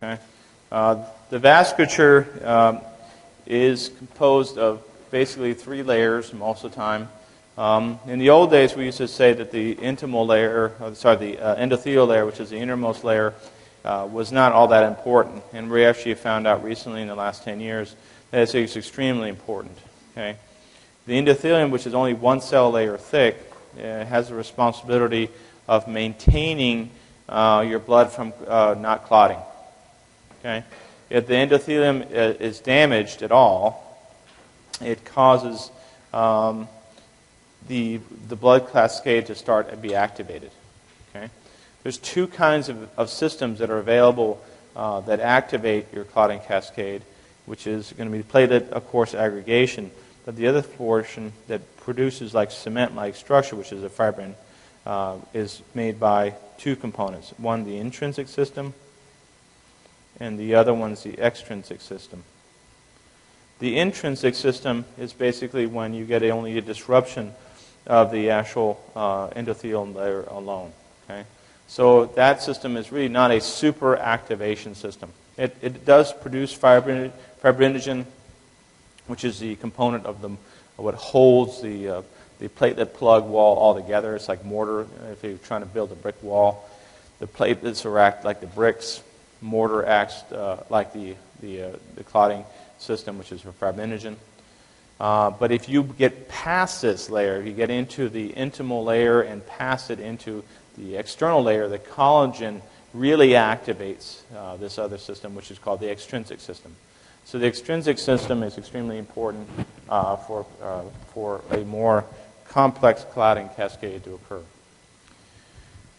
Okay? The vasculature is composed of basically 3 layers most of the time. In the old days, we used to say that the intimal layer, the endothelial layer, which is the innermost layer, was not all that important. And we actually found out recently in the last 10 years that it's extremely important. Okay? The endothelium, which is only 1 cell layer thick, has the responsibility of maintaining your blood from not clotting. Okay? If the endothelium is damaged at all, it causes the blood cascade to start to be activated. Okay? There's 2 kinds of systems that are available that activate your clotting cascade, which is going to be platelet, of course, aggregation. But the other portion that produces like cement-like structure, which is a fibrin, is made by 2 components. One, the intrinsic system, and the other one's the extrinsic system. The intrinsic system is basically when you get only a disruption of the actual endothelial layer alone. Okay? So that system is really not a super activation system. It does produce fibrinogen, which is the component of what holds the platelet plug wall all together. It's like mortar. If you're trying to build a brick wall, the platelets act like the bricks. Mortar acts like the clotting system, which is for fibrinogen. But if you get past this layer, if you get into the intimal layer and pass it into the external layer, the collagen really activates this other system, which is called the extrinsic system. So the extrinsic system is extremely important for a more complex clotting cascade to occur.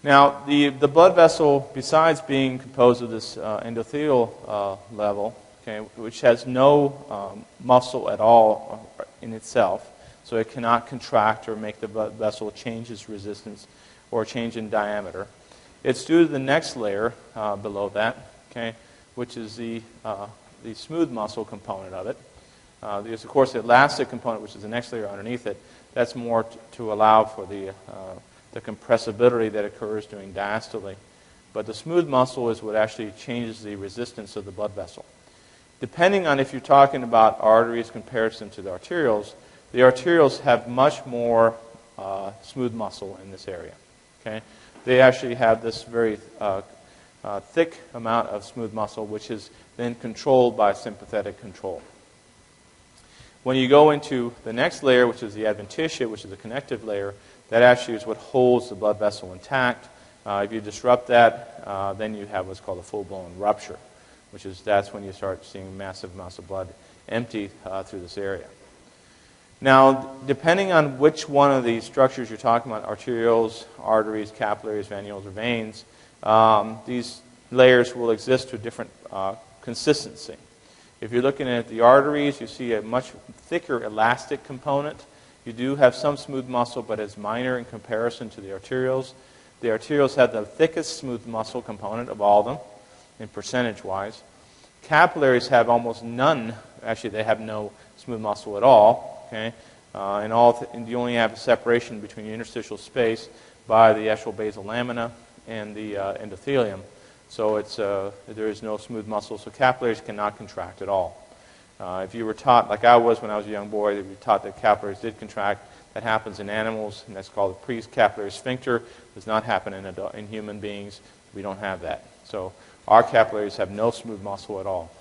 Now, the blood vessel, besides being composed of this endothelial level, okay, which has no muscle at all in itself, so it cannot contract or make the blood vessel change its resistance or change in diameter. It's due to the next layer below that, okay, which is the smooth muscle component of it. There's, of course, the elastic component, which is the next layer underneath it. That's more to allow for the compressibility that occurs during diastole. But the smooth muscle is what actually changes the resistance of the blood vessel. Depending on if you're talking about arteries in comparison to the arterioles have much more smooth muscle in this area. Okay? They actually have this very thick amount of smooth muscle, which is then controlled by sympathetic control. When you go into the next layer, which is the adventitia, which is the connective layer, that actually is what holds the blood vessel intact. If you disrupt that, then you have what's called a full-blown rupture, that's when you start seeing massive amounts of blood empty through this area. Now, depending on which one of these structures you're talking about, arterioles, arteries, capillaries, venules, or veins, these layers will exist to a different consistency. If you're looking at the arteries, you see a much thicker elastic component. You do have some smooth muscle, but it's minor in comparison to the arterioles. The arterioles have the thickest smooth muscle component of all of them, in percentage-wise. Capillaries have almost none. Actually, they have no smooth muscle at all. Okay, and you only have a separation between the interstitial space by the actual basal lamina and the endothelium. So there is no smooth muscle, so capillaries cannot contract at all. If you were taught, like I was when I was a young boy, that we were taught that capillaries did contract. That happens in animals, and that's called the precapillary sphincter. It does not happen in human beings. We don't have that. So our capillaries have no smooth muscle at all.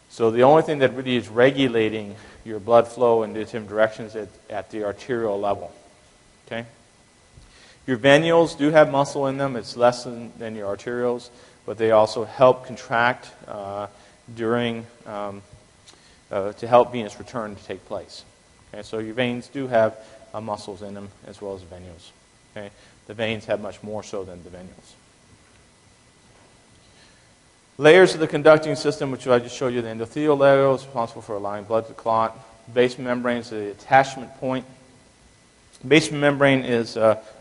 So the only thing that really is regulating your blood flow in different directions is at the arterial level. Okay? Your venules do have muscle in them. It's less than your arterioles, but they also help contract to help venous return to take place. Okay? So your veins do have muscles in them as well as the venules. Okay? The veins have much more so than the venules. Layers of the conducting system, which I just showed you, the endothelial layer is responsible for allowing blood to clot. Basement membrane is the attachment point. Basement membrane is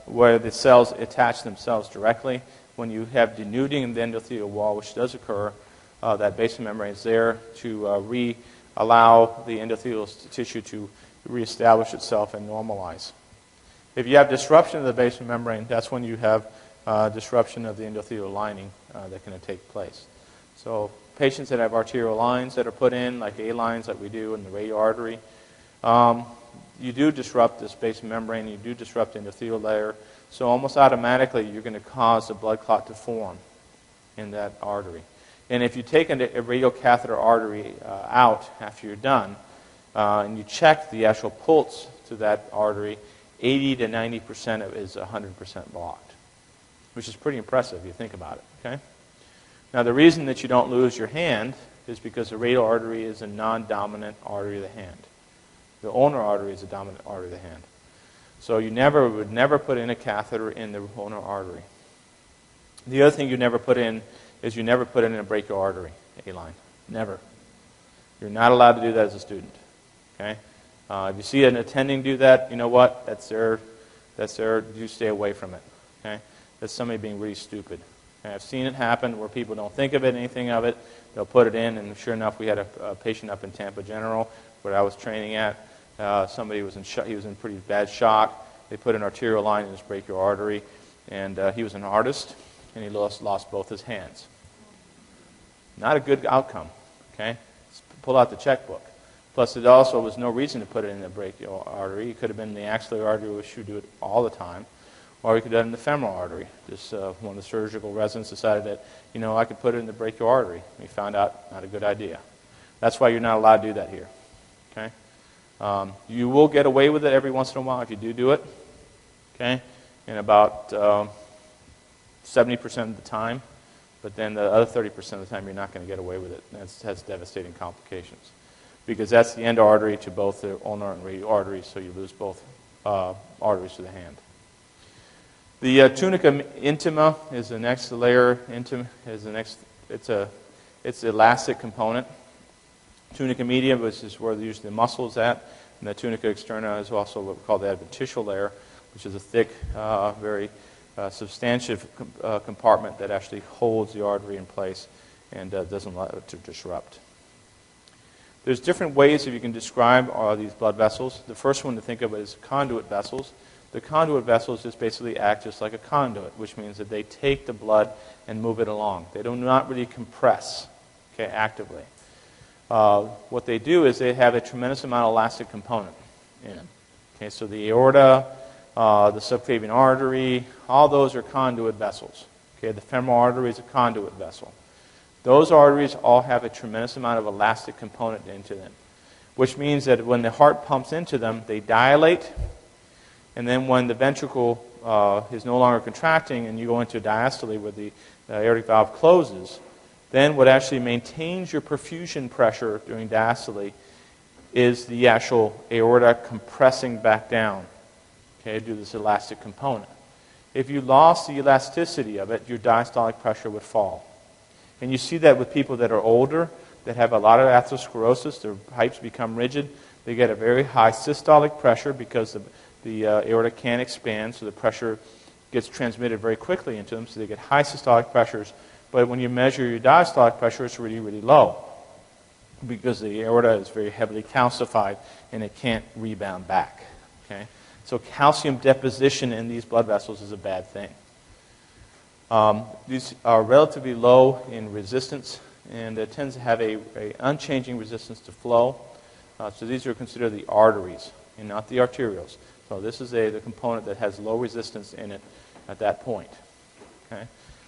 where the cells attach themselves directly. When you have denuding in the endothelial wall, which does occur, that basement membrane is there to allow the endothelial tissue to reestablish itself and normalize. If you have disruption of the basement membrane, that's when you have disruption of the endothelial lining that can take place. So patients that have arterial lines that are put in, like A lines like we do in the radial artery, you do disrupt this basement membrane, you do disrupt the endothelial layer, so almost automatically you're going to cause a blood clot to form in that artery. And if you take a radial catheter artery out after you're done, and you check the actual pulse to that artery, 80 to 90% of it is 100% blocked, which is pretty impressive if you think about it. Okay. Now the reason that you don't lose your hand is because the radial artery is a non-dominant artery of the hand. The ulnar artery is a dominant artery of the hand. So you would never put in a catheter in the ulnar artery. The other thing you never put in is you never put in a brachial artery, A-line. Never. You're not allowed to do that as a student. Okay? If you see an attending do that, you know what? That's their. You stay away from it. Okay? That's somebody being really stupid. Okay? I've seen it happen where people don't think of it, anything of it. They'll put it in, and sure enough, we had a patient up in Tampa General where I was training at. Somebody was he was in pretty bad shock. They put an arterial line in his brachial artery, and he was an artist, and he lost both his hands. Not a good outcome. Okay? Pull out the checkbook. Plus, it also was no reason to put it in the brachial artery. It could have been in the axillary artery, which you do it all the time, or you could have done it in the femoral artery. Just one of the surgical residents decided that, I could put it in the brachial artery. We found out not a good idea. That's why you're not allowed to do that here. Okay? You will get away with it every once in a while if you do it. Okay? In about 70% of the time. But then the other 30% of the time, you're not going to get away with it. That has devastating complications. Because that's the end artery to both the ulnar and radial arteries, so you lose both arteries to the hand. The tunica intima is the next layer. It's the elastic component. Tunica media, which is where usually the muscle is at, and the tunica externa is also what we call the adventitial layer, which is a thick, very substantive compartment that actually holds the artery in place and doesn't allow it to disrupt. There's different ways that you can describe these blood vessels. The first one to think of is conduit vessels. The conduit vessels just basically act just like a conduit, which means that they take the blood and move it along. They do not really compress, actively. What they do is they have a tremendous amount of elastic component in them. Okay, so the aorta, the subclavian artery, all those are conduit vessels. Okay, the femoral artery is a conduit vessel. Those arteries all have a tremendous amount of elastic component into them, which means that when the heart pumps into them, they dilate, and then when the ventricle is no longer contracting and you go into diastole where the aortic valve closes, then what actually maintains your perfusion pressure during diastole is the actual aorta compressing back down, due to this elastic component. If you lost the elasticity of it, your diastolic pressure would fall. And you see that with people that are older, that have a lot of atherosclerosis, their pipes become rigid. They get a very high systolic pressure because the aorta can't expand, so the pressure gets transmitted very quickly into them, so they get high systolic pressures. But when you measure your diastolic pressure, it's really, really low because the aorta is very heavily calcified and it can't rebound back. Okay? So calcium deposition in these blood vessels is a bad thing. These are relatively low in resistance, and it tends to have a unchanging resistance to flow. So these are considered the arteries and not the arterioles. So this is the component that has low resistance in it at that point. Okay?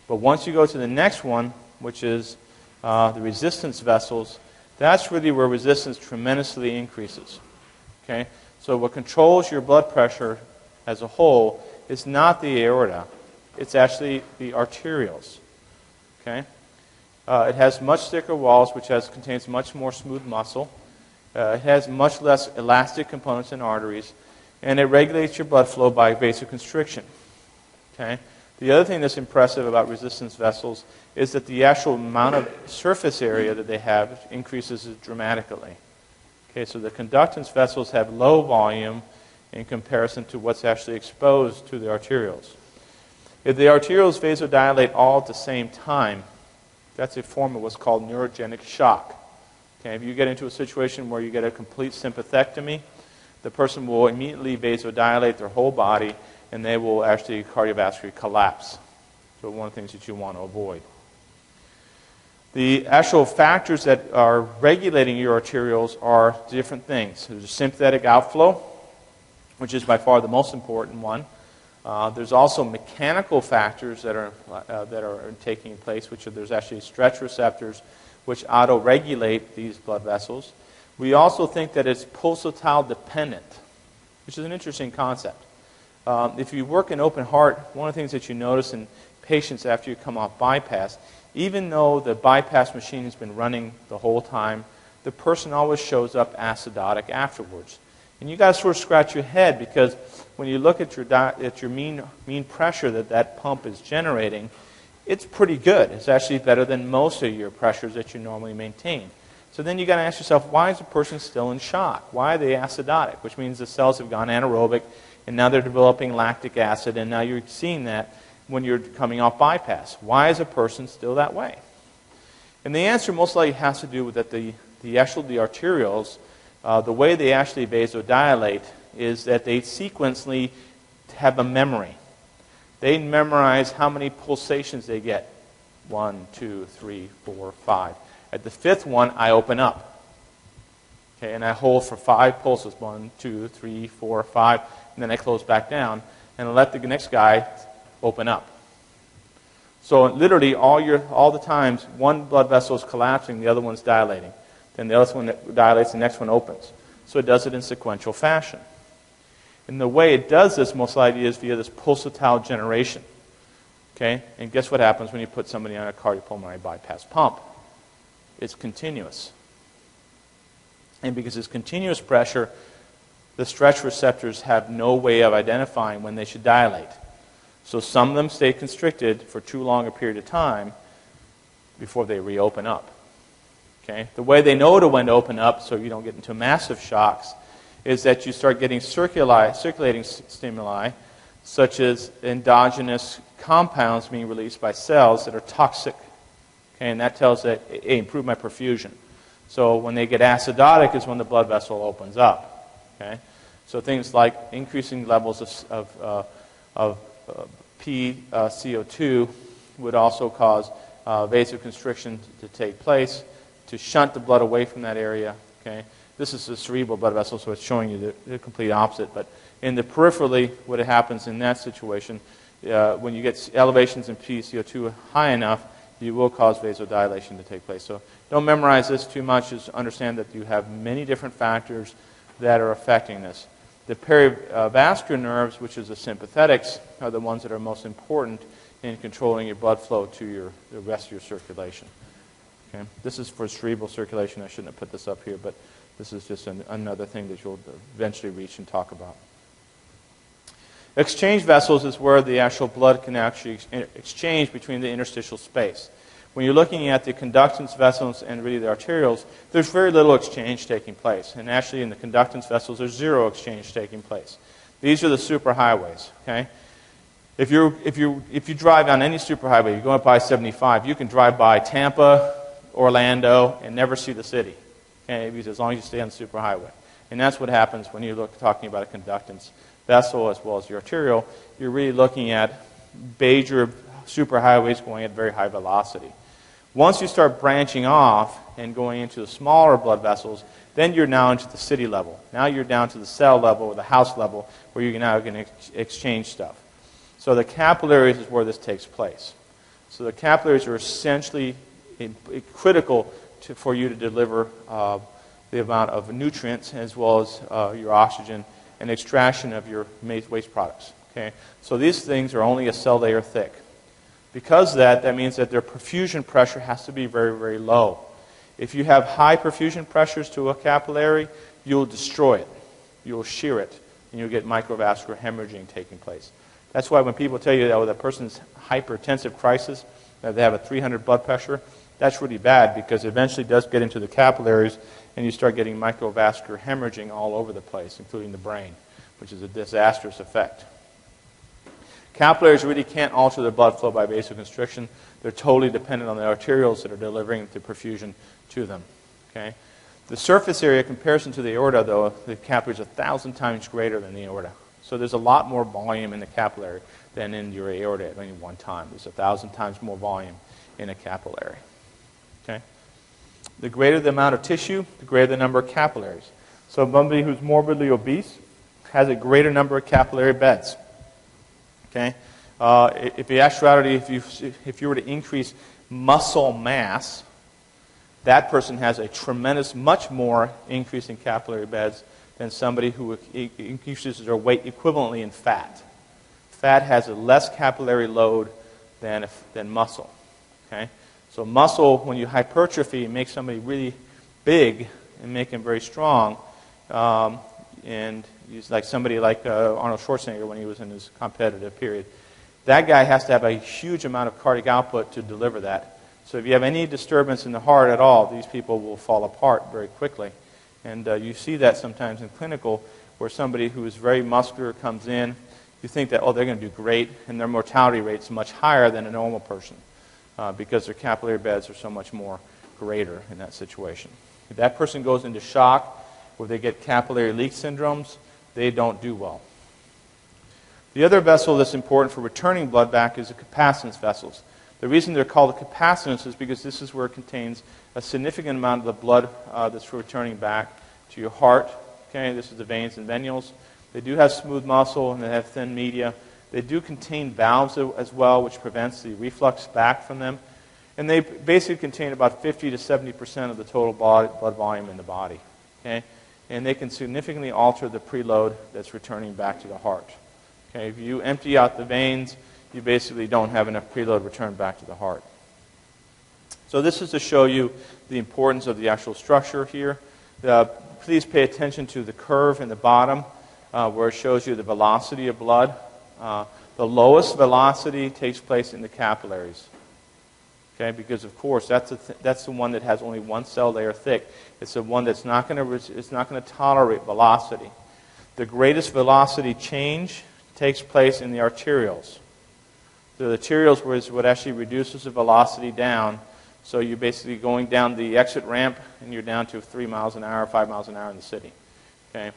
But once you go to the next one, which is the resistance vessels, that's really where resistance tremendously increases. Okay? So what controls your blood pressure as a whole is not the aorta. It's actually the arterioles. Okay? It has much thicker walls, which contains much more smooth muscle. It has much less elastic components in arteries, and it regulates your blood flow by vasoconstriction. Okay? The other thing that's impressive about resistance vessels is that the actual amount of surface area that they have increases dramatically. Okay, so the conductance vessels have low volume in comparison to what's actually exposed to the arterioles. If the arterioles vasodilate all at the same time, that's a form of what's called neurogenic shock. Okay, if you get into a situation where you get a complete sympathectomy, the person will immediately vasodilate their whole body, and they will actually cardiovascularly collapse. So one of the things that you want to avoid. The actual factors that are regulating your arterioles are different things. There's a sympathetic outflow, which is by far the most important one. There's also mechanical factors that are taking place, there's actually stretch receptors which auto-regulate these blood vessels. We also think that it's pulsatile dependent, which is an interesting concept. If you work in open heart, one of the things that you notice in patients after you come off bypass, even though the bypass machine has been running the whole time, the person always shows up acidotic afterwards. And you got to sort of scratch your head, because when you look at your mean pressure that pump is generating, it's pretty good. It's actually better than most of your pressures that you normally maintain. So then you got to ask yourself, why is the person still in shock? Why are they acidotic? Which means the cells have gone anaerobic, and now they're developing lactic acid, and now you're seeing that when you're coming off bypass. Why is a person still that way? And the answer most likely has to do with that the arterioles, the way they actually vasodilate is that they sequentially have a memory. They memorize how many pulsations they get. 1, 2, 3, 4, 5. At the fifth one, I open up. Okay, and I hold for 5 pulses. 1, 2, 3, 4, 5. And then I close back down and I let the next guy open up. So literally all the times, one blood vessel is collapsing, the other one's dilating. Then the other one dilates, the next one opens. So it does it in sequential fashion. And the way it does this most likely is via this pulsatile generation. Okay? And guess what happens when you put somebody on a cardiopulmonary bypass pump? It's continuous. And because it's continuous pressure, the stretch receptors have no way of identifying when they should dilate. So some of them stay constricted for too long a period of time before they reopen up. Okay? The way they know when to open up, so you don't get into massive shocks, is that you start getting circulating stimuli, such as endogenous compounds being released by cells that are toxic. Okay? And that tells that, hey, improve my perfusion. So when they get acidotic is when the blood vessel opens up. Okay? So things like increasing levels of PCO2 would also cause vasoconstriction to take place, to shunt the blood away from that area. Okay? This is the cerebral blood vessel, so it's showing you the complete opposite. But in the peripherally, what happens in that situation, when you get elevations in PCO2 high enough, you will cause vasodilation to take place. So don't memorize this too much. Just understand that you have many different factors that are affecting this. The perivascular nerves, which is the sympathetics, are the ones that are most important in controlling your blood flow to the rest of your circulation. Okay? This is for cerebral circulation. I shouldn't have put this up here, but this is just another thing that you'll eventually reach and talk about. Exchange vessels is where the actual blood can actually exchange between the interstitial space. When you're looking at the conductance vessels and really the arterioles, there's very little exchange taking place. And actually in the conductance vessels, there's zero exchange taking place. These are the superhighways. Okay? If you drive on any superhighway, you're going up I-75, you can drive by Tampa, Orlando, and never see the city. Okay? Because as long as you stay on the superhighway. And that's what happens when you're talking about a conductance vessel as well as your arterial. You're really looking at major superhighways going at very high velocity. Once you start branching off and going into the smaller blood vessels, then you're now into the city level. Now you're down to the cell level or the house level where you're now going to exchange stuff. So the capillaries is where this takes place. So the capillaries are essentially critical for you to deliver the amount of nutrients as well as your oxygen and extraction of your waste products. Okay? So these things are only a cell layer thick. Because of that, that means that their perfusion pressure has to be very, very low. If you have high perfusion pressures to a capillary, you'll destroy it. You'll shear it, and you'll get microvascular hemorrhaging taking place. That's why when people tell you that with a person's hypertensive crisis, that they have a 300 blood pressure, that's really bad because it eventually does get into the capillaries, and you start getting microvascular hemorrhaging all over the place, including the brain, which is a disastrous effect. Capillaries really can't alter their blood flow by vasoconstriction. They're totally dependent on the arterioles that are delivering the perfusion to them. Okay? The surface area comparison to the aorta, though, the capillary is 1,000 times greater than the aorta. So there's a lot more volume in the capillary than in your aorta at any one time. There's 1,000 times more volume in a capillary. Okay? The greater the amount of tissue, the greater the number of capillaries. So somebody who's morbidly obese has a greater number of capillary beds. Okay? If the actuality, if you were to increase muscle mass, that person has a tremendous, much more increase in capillary beds than somebody who increases their weight equivalently in fat. Fat has a less capillary load than muscle. Okay? So muscle, when you hypertrophy, make somebody really big and make him very strong. And he's like somebody like Arnold Schwarzenegger when he was in his competitive period. That guy has to have a huge amount of cardiac output to deliver that. So if you have any disturbance in the heart at all, these people will fall apart very quickly. And you see that sometimes in clinical, where somebody who is very muscular comes in, you think that, oh, they're going to do great, and their mortality rate is much higher than a normal person because their capillary beds are so much more greater in that situation. If that person goes into shock, where they get capillary leak syndromes, they don't do well. The other vessel that's important for returning blood back is the capacitance vessels. The reason they're called the capacitance is because this is where it contains a significant amount of the blood that's returning back to your heart. Okay, this is the veins and venules. They do have smooth muscle and they have thin media. They do contain valves as well, which prevents the reflux back from them. And they basically contain about 50 to 70% of the total blood volume in the body. Okay? And they can significantly alter the preload that's returning back to the heart. Okay? If you empty out the veins, you basically don't have enough preload return back to the heart. So this is to show you the importance of the actual structure here. Please pay attention to the curve in the bottom where it shows you the velocity of blood. The lowest velocity takes place in the capillaries. Okay, because of course that's the one that has only one cell layer thick. It's the one that's not going to tolerate velocity. The greatest velocity change takes place in the arterioles. So the arterioles is what actually reduces the velocity down. So you're basically going down the exit ramp and you're down to 3 miles an hour, 5 miles an hour in the city. Okay,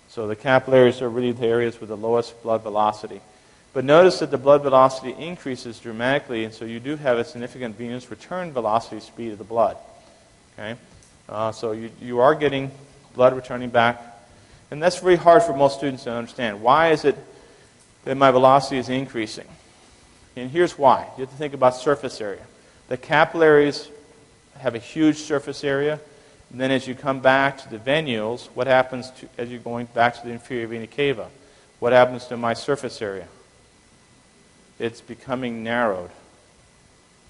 so the capillaries are really the areas with the lowest blood velocity. But notice that the blood velocity increases dramatically, and so you do have a significant venous return velocity speed of the blood. Okay, so you are getting blood returning back, and that's very hard for most students to understand. Why is it that my velocity is increasing? And here's why. You have to think about surface area. The capillaries have a huge surface area, and then as you come back to the venules, what happens as you're going back to the inferior vena cava? What happens to my surface area? It's becoming narrowed.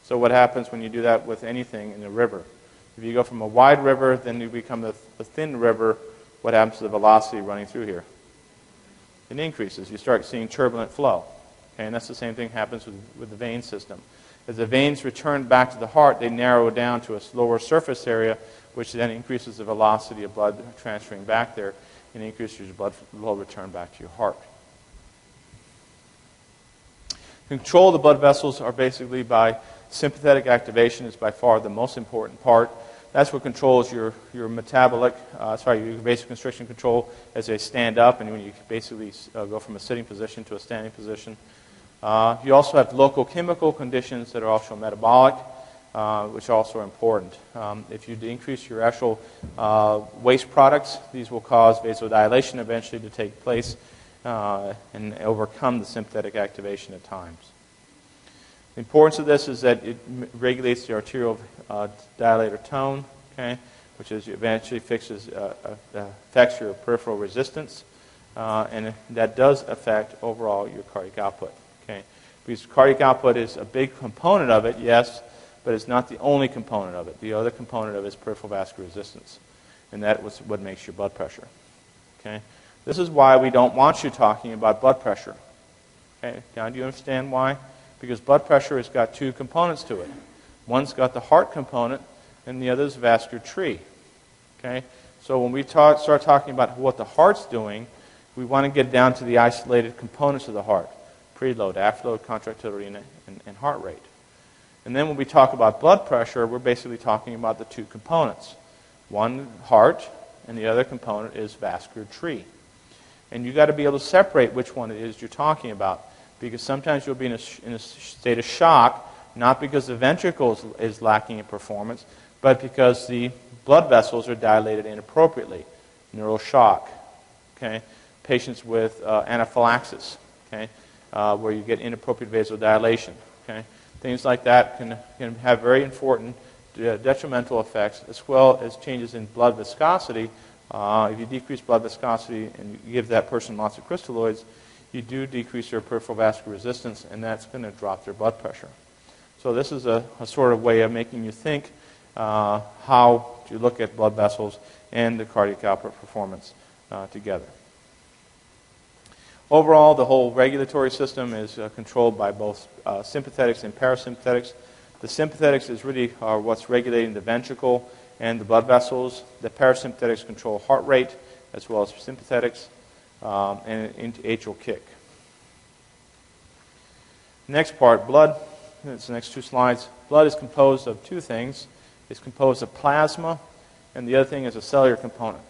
So what happens when you do that with anything in the river? If you go from a wide river, then you become a thin river, what happens to the velocity running through here? It increases. You start seeing turbulent flow. Okay, and that's the same thing happens with the vein system. As the veins return back to the heart, they narrow down to a lower surface area, which then increases the velocity of blood transferring back there and increases your blood flow return back to your heart. Control of the blood vessels are basically by sympathetic activation is by far the most important part. That's what controls your metabolic, your vasoconstriction control as they stand up and when you basically go from a sitting position to a standing position. You also have local chemical conditions that are also metabolic, which also are important. If you increase your actual waste products, these will cause vasodilation eventually to take place and overcome the sympathetic activation at times. The importance of this is that it regulates the arterial dilator tone, okay, which is eventually affects your peripheral resistance, and that does affect overall your cardiac output. Okay, because cardiac output is a big component of it, yes, but it's not the only component of it. The other component of it is peripheral vascular resistance, and that was what makes your blood pressure. Okay. This is why we don't want you talking about blood pressure. Okay, now do you understand why? Because blood pressure has got two components to it. One's got the heart component, and the other is vascular tree. Okay, so when we start talking about what the heart's doing, we want to get down to the isolated components of the heart: preload, afterload, contractility, and heart rate. And then when we talk about blood pressure, we're basically talking about the two components: one heart, and the other component is vascular tree. And you've got to be able to separate which one it is you're talking about, because sometimes you'll be in a state of shock, not because the ventricle is lacking in performance, but because the blood vessels are dilated inappropriately. Neural shock, okay? Patients with anaphylaxis, okay? Where you get inappropriate vasodilation, okay? Things like that can have very important detrimental effects, as well as changes in blood viscosity. If you decrease blood viscosity and you give that person lots of crystalloids, you do decrease their peripheral vascular resistance, and that's going to drop their blood pressure. So this is a sort of way of making you think how to look at blood vessels and the cardiac output performance together. Overall, the whole regulatory system is controlled by both sympathetics and parasympathetics. The sympathetics is really what's regulating the ventricle and the blood vessels. The parasympathetics control heart rate, as well as sympathetics, and atrial kick. Next part, blood. It's the next two slides. Blood is composed of two things. It's composed of plasma, and the other thing is a cellular component.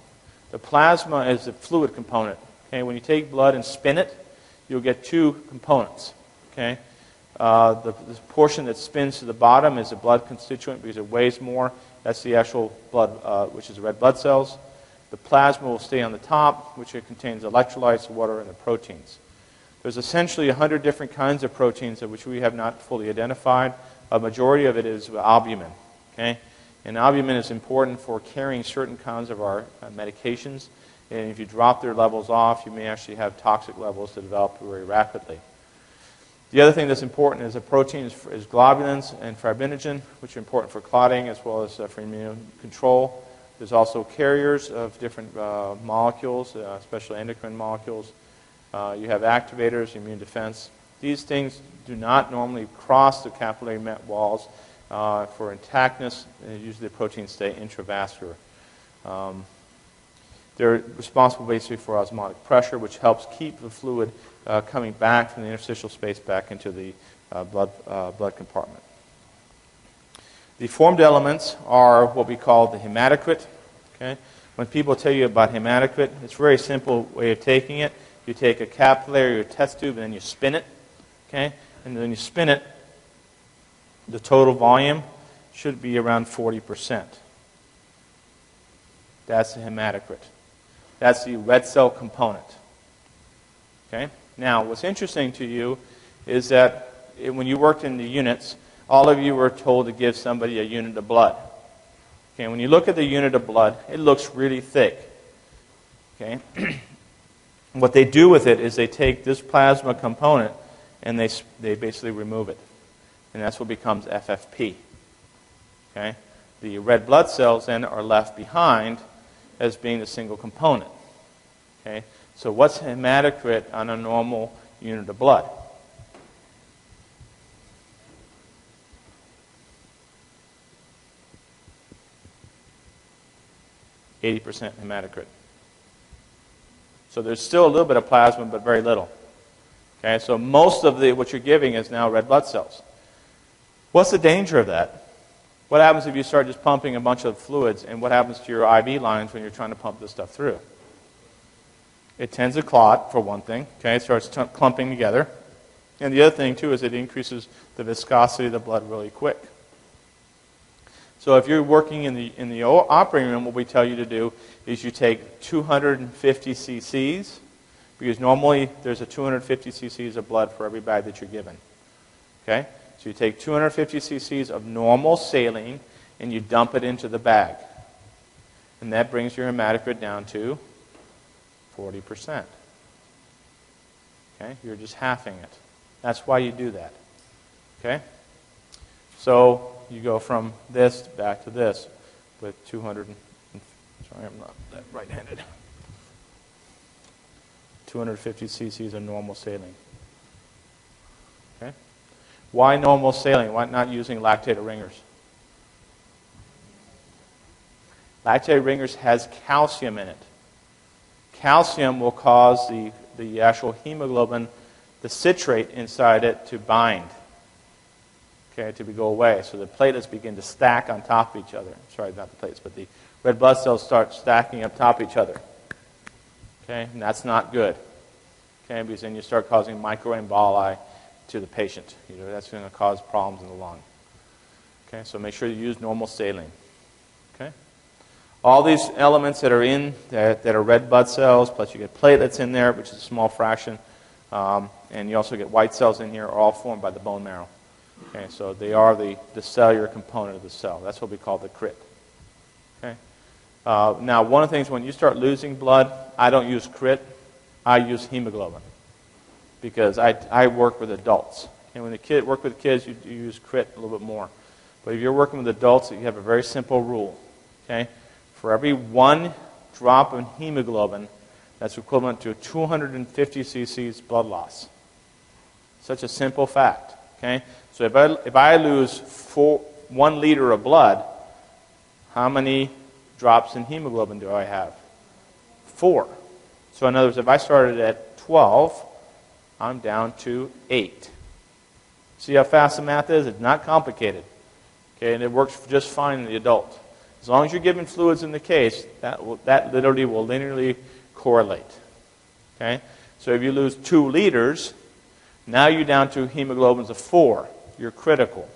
The plasma is the fluid component. Okay, when you take blood and spin it, you'll get two components. Okay, the portion that spins to the bottom is the blood constituent because it weighs more. That's the actual blood, which is the red blood cells. The plasma will stay on the top, which it contains electrolytes, water, and the proteins. There's essentially 100 different kinds of proteins of which we have not fully identified. A majority of it is albumin. Okay, and albumin is important for carrying certain kinds of our medications. And if you drop their levels off, you may actually have toxic levels that develop very rapidly. The other thing that's important is the proteins is globulins and fibrinogen, which are important for clotting as well as for immune control. There's also carriers of different molecules, especially endocrine molecules. You have activators, immune defense. These things do not normally cross the capillary walls for intactness. Usually the proteins stay intravascular. They're responsible basically for osmotic pressure, which helps keep the fluid coming back from the interstitial space back into the blood compartment. The formed elements are what we call the hematocrit. Okay? When people tell you about hematocrit, it's a very simple way of taking it. You take a capillary or test tube and then you spin it. Okay? And then you spin it, the total volume should be around 40%. That's the hematocrit. That's the red cell component. Okay? Now, what's interesting to you is that when you worked in the units, all of you were told to give somebody a unit of blood. Okay? When you look at the unit of blood, it looks really thick. Okay? What they do with it is they take this plasma component and they basically remove it. And that's what becomes FFP. Okay? The red blood cells then are left behind as being a single component. Okay? So what's hematocrit on a normal unit of blood? %, hematocrit. So there's still a little bit of plasma, but very little. Okay? So most of what you're giving is now red blood cells. What's the danger of that? What happens if you start just pumping a bunch of fluids, and what happens to your IV lines when you're trying to pump this stuff through? It tends to clot, for one thing. Okay, it starts clumping together. And the other thing, too, is it increases the viscosity of the blood really quick. So if you're working in the operating room, what we tell you to do is you take 250 cc's, because normally there's a 250 cc's of blood for every bag that you're given. Okay? So you take 250 cc's of normal saline and you dump it into the bag. And that brings your hematocrit down to 40%. Okay? You're just halving it. That's why you do that. Okay? So you go from this back to this with 200. Sorry, I'm not that right-handed. 250 cc's of normal saline. Okay? Why normal saline? Why not using lactated ringers? Lactated ringers has calcium in it. Calcium will cause the actual hemoglobin, the citrate inside it, to bind. Okay, to go away. So the platelets begin to stack on top of each other. Sorry, not the platelets, but the red blood cells start stacking up top of each other. Okay, and that's not good. Okay, because then you start causing microemboli to the patient. That's going to cause problems in the lung. Okay, so make sure you use normal saline. All these elements that are in that are red blood cells, plus you get platelets in there, which is a small fraction, and you also get white cells in here, are all formed by the bone marrow. Okay, so they are the cellular component of the cell. That's what we call the crit. Okay. Now, one of the things, when you start losing blood, I don't use crit, I use hemoglobin, because I work with adults. And when you work with kids, you use crit a little bit more. But if you're working with adults, you have a very simple rule. Okay? For every 1 drop of hemoglobin, that's equivalent to 250 cc's blood loss. Such a simple fact. Okay? So if I lose 1 liter of blood, how many drops in hemoglobin do I have? 4. So in other words, if I started at 12, I'm down to 8. See how fast the math is? It's not complicated. Okay, and it works just fine in the adult. As long as you're giving fluids in the case, that literally will linearly correlate. Okay? So if you lose 2 liters, now you're down to hemoglobins of 4. You're critical.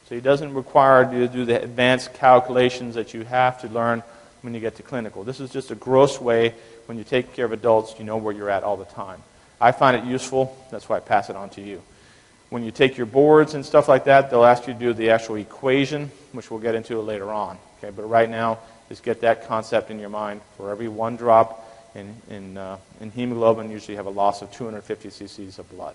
So it doesn't require you to do the advanced calculations that you have to learn when you get to clinical. This is just a gross way, when you take care of adults, you know where you're at all the time. I find it useful. That's why I pass it on to you. When you take your boards and stuff like that, they'll ask you to do the actual equation, which we'll get into later on. Okay, but right now, just get that concept in your mind. For every 1 drop in hemoglobin, you usually have a loss of 250 cc's of blood.